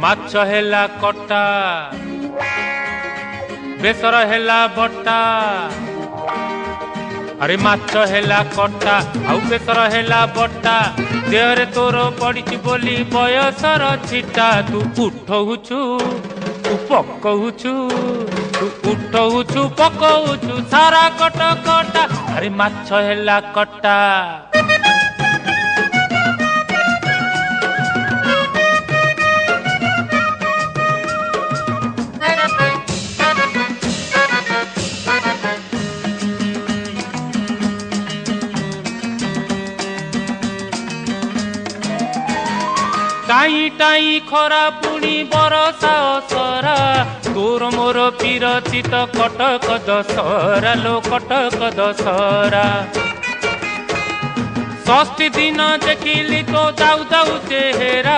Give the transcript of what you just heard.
ମାଛ ହେଲା କଟା ବେସର ହେଲା ବଟା अरे माछ हेला कटा आउ बेसर हेला बटा देहरे तोर पड़ी बोली बयसर छिटा तू उठौछु तू पकौछु तू उठौछु पकौछु सारा कट कटा अरे माछ हेला कटा टाई टाई खरा पुणी बरसा असरा तोर मोर पीरती तो कटक दशहरा लो कटक दशहरा षष्ठी दिन देखिली तो जाऊ जाऊ चेहरा।